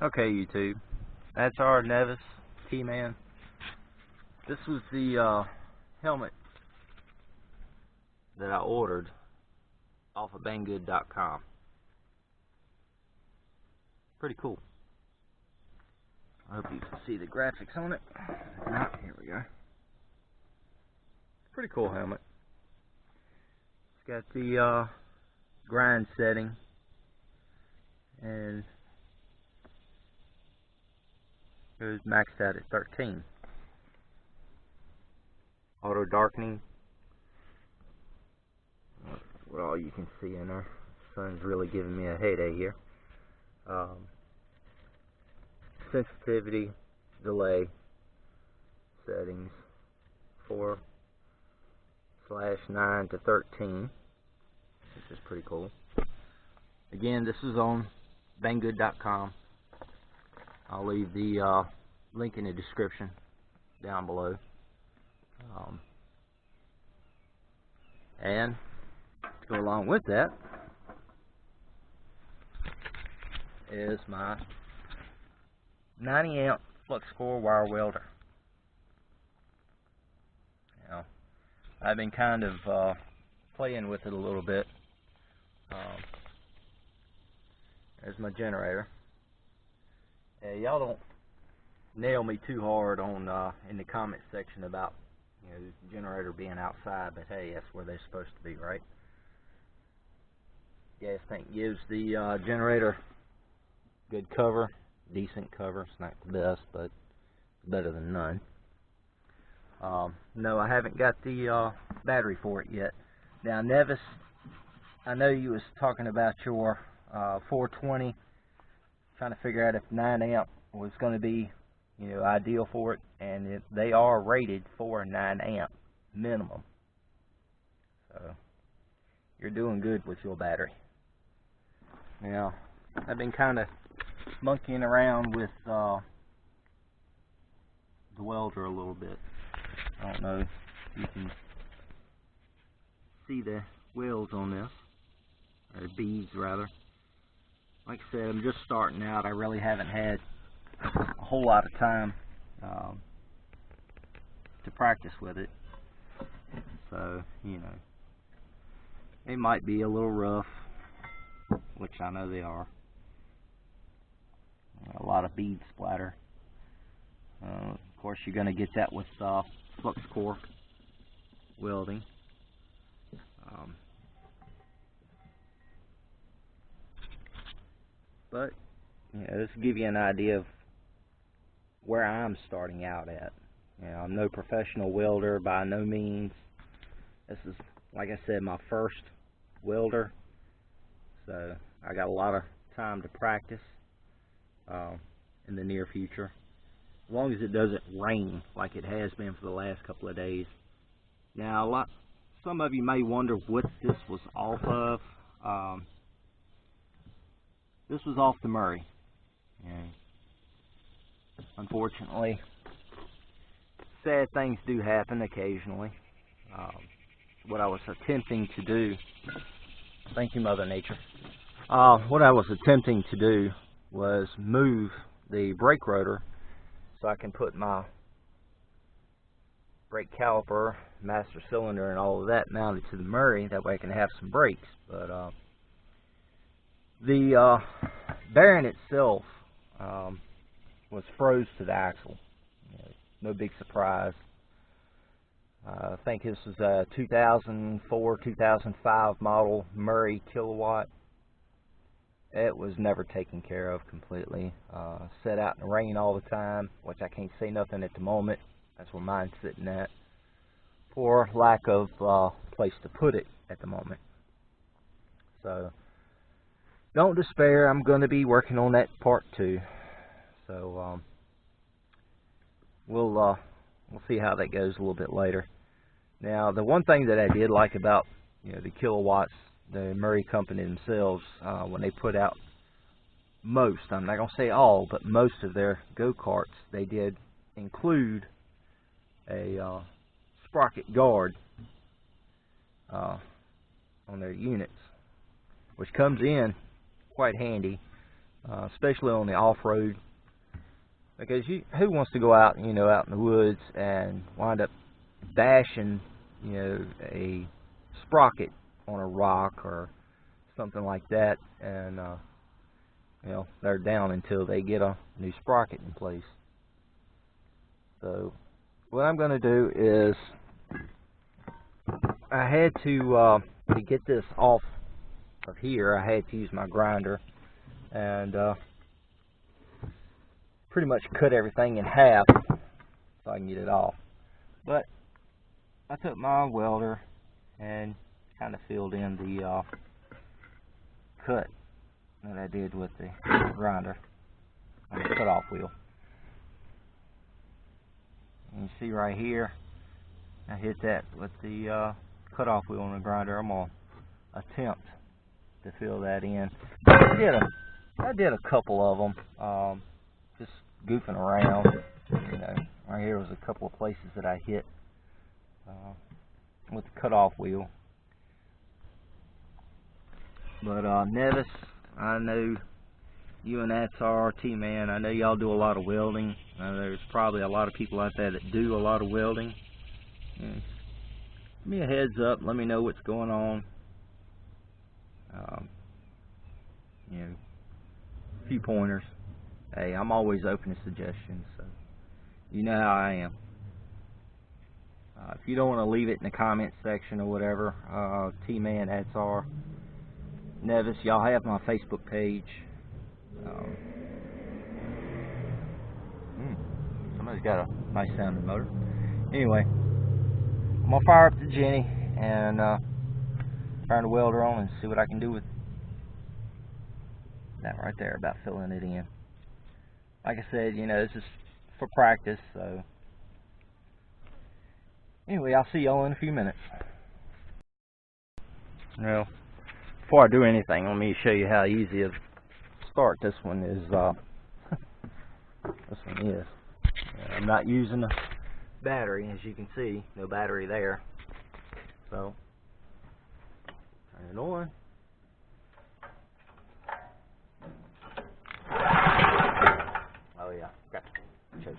Okay, YouTube, that's our Nevis T-Man. This was the helmet that I ordered off of banggood.com. Pretty cool. I hope you can see the graphics on it. If not, here we go. Pretty cool helmet. It's got the grind setting, and it was maxed out at 13. Auto darkening. Well, all you can see in there. Sun's really giving me a heyday here. Sensitivity, delay, settings, 4/9 to 13, which is pretty cool. Again, this is on banggood.com. I'll leave the link in the description down below. And to go along with that is my 90 amp flux core wire welder. Now, I've been kind of playing with it a little bit. There's my generator. Y'all don't nail me too hard on in the comment section about the generator being outside, but hey, that's where they're supposed to be, right? Gas tank gives the generator good cover, decent cover. It's not the best, but better than none. No, I haven't got the battery for it yet. Now, Nevis, I know you was talking about your 420, trying to figure out if 9 amp was going to be ideal for it, and they are rated for 9 amp minimum. So you're doing good with your battery. Now, I've been kind of monkeying around with the welder a little bit. I don't know if you can see the wheels on this, or beads rather. Like I said, I'm just starting out. I really haven't had a whole lot of time to practice with it, so it might be a little rough, which I know they are. A lot of bead splatter. Of course, you're going to get that with flux core welding. But this will give you an idea of where I'm starting out at. I'm no professional welder by no means. This is, like I said, my first welder, so I got a lot of time to practice in the near future, as long as it doesn't rain like it has been for the last couple of days. Now, some of you may wonder what this was off of. This was off the Murray. Unfortunately, sad things do happen occasionally. What I was attempting to do, thank you, Mother Nature. What I was attempting to do was move the brake rotor so I can put my brake caliper, master cylinder, and all of that mounted to the Murray. That way I can have some brakes. But the bearing itself was froze to the axle. No big surprise. I think this was a 2004-2005 model Murray kilowatt. It was never taken care of completely. Set out in the rain all the time, which I can't say nothing at the moment. That's where mine's sitting at, for lack of place to put it at the moment. So don't despair. I'm going to be working on that part too. So we'll see how that goes a little bit later. Now, the one thing that I did like about the kilowatts, the Murray company themselves, when they put out most, I'm not going to say all, but most of their go-karts, they did include a sprocket guard on their units, which comes in quite handy. especially on the off-road, because who wants to go out, out in the woods and wind up bashing, a sprocket on a rock or something like that, and they're down until they get a new sprocket in place. So what I'm going to do is, I had to get this off of here, I had to use my grinder and pretty much cut everything in half so I can get it off. But I took my welder and kind of filled in the cut that I did with the grinder on the cutoff wheel. And you see right here, I hit that with the cutoff wheel on the grinder. I'm going to attempt to fill that in. I did a couple of them, just goofing around. Right here was a couple of places that I hit with the cutoff wheel. But Nevis, I know you and Atsar, T-Man, I know y'all do a lot of welding. There's probably a lot of people out there that do a lot of welding. Give me a heads up, let me know what's going on. A few pointers. Hey, I'm always open to suggestions, so you know how I am. If you don't want to leave it in the comment section or whatever, T-Man, Atsar, Nevis, y'all have my Facebook page. Somebody's got a nice sounding motor. Anyway, I'm going to fire up the Jenny and turn the welder on and see what I can do with that right there, about filling it in. Like I said, this is for practice, so anyway, I'll see y'all in a few minutes. Now, before I do anything, let me show you how easy to start this one is. This one is. I'm not using a battery, as you can see, no battery there. So, turn it on. Oh yeah, okay. Show you.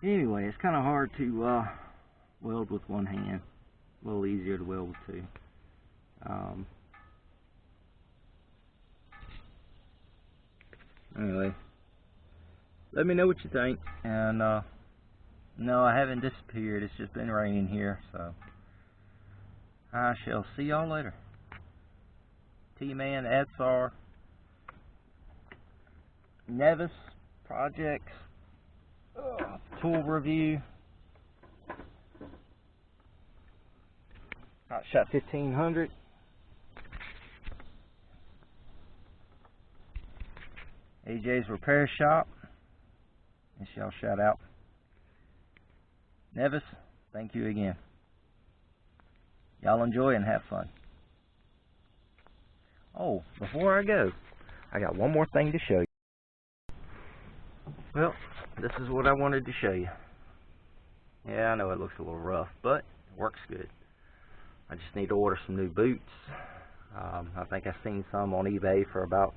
Anyway, it's kind of hard to weld with one hand. A little easier to weld with two. Anyway, let me know what you think. And no, I haven't disappeared. It's just been raining here, so I shall see y'all later. T-Man, Atsar, Nevis Projects. Tool review. Shot 1500. AJ's Repair Shop. And y'all shout out. Nevis, thank you again. Y'all enjoy and have fun. Oh, before I go, I got one more thing to show you. Well, this is what I wanted to show you. Yeah, I know it looks a little rough, but it works good. I just need to order some new boots. I think I've seen some on eBay for about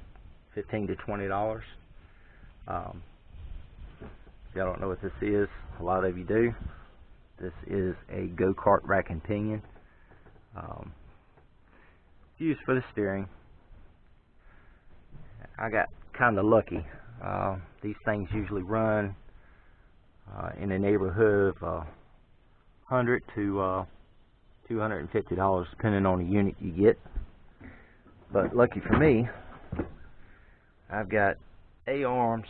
$15 to $20. If y'all don't know what this is, a lot of you do. This is a go-kart rack and pinion. Used for the steering. I got kind of lucky. These things usually run in the neighborhood of $100 to $250 depending on the unit you get. But lucky for me, I've got A-arms.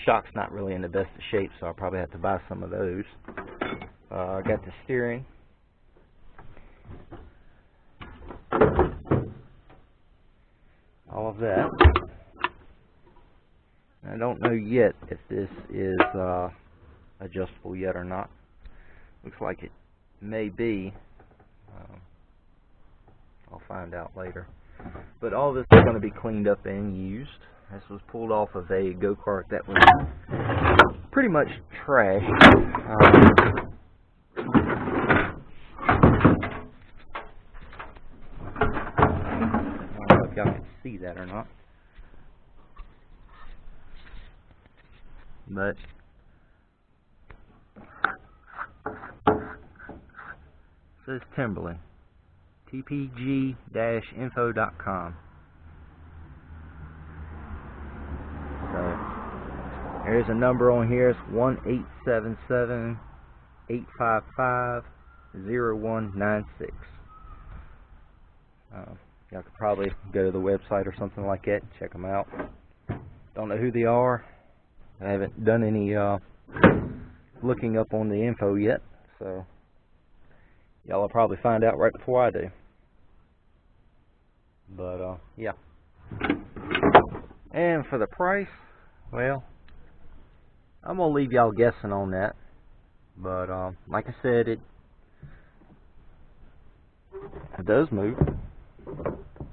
Shock's not really in the best of shape, so I'll probably have to buy some of those. I got the steering. All of that. I don't know yet if this is adjustable yet or not. Looks like it may be. I'll find out later. But all this is going to be cleaned up and used. This was pulled off of a go-kart that was pretty much trash. I don't know if y'all can see that or not. But it says Timberland. tpg-info.com. So there's a number on here. It's 1-877-855-0196. Y'all could probably go to the website or something like that and check them out. Don't know who they are. I haven't done any looking up on the info yet, so y'all will probably find out right before I do. But yeah. And for the price, well, I'm gonna leave y'all guessing on that. But like I said, it does move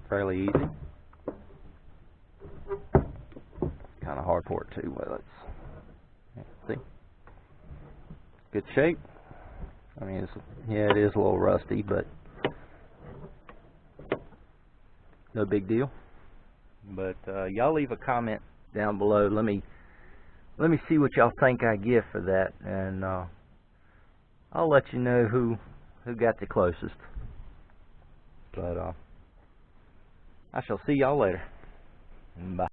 fairly easy. Kind of hard for it too. Well, let's see. Good shape. I mean, yeah, it is a little rusty, but no big deal. But y'all leave a comment down below. Let me see what y'all think I give for that, and I'll let you know who got the closest. But I shall see y'all later. Bye.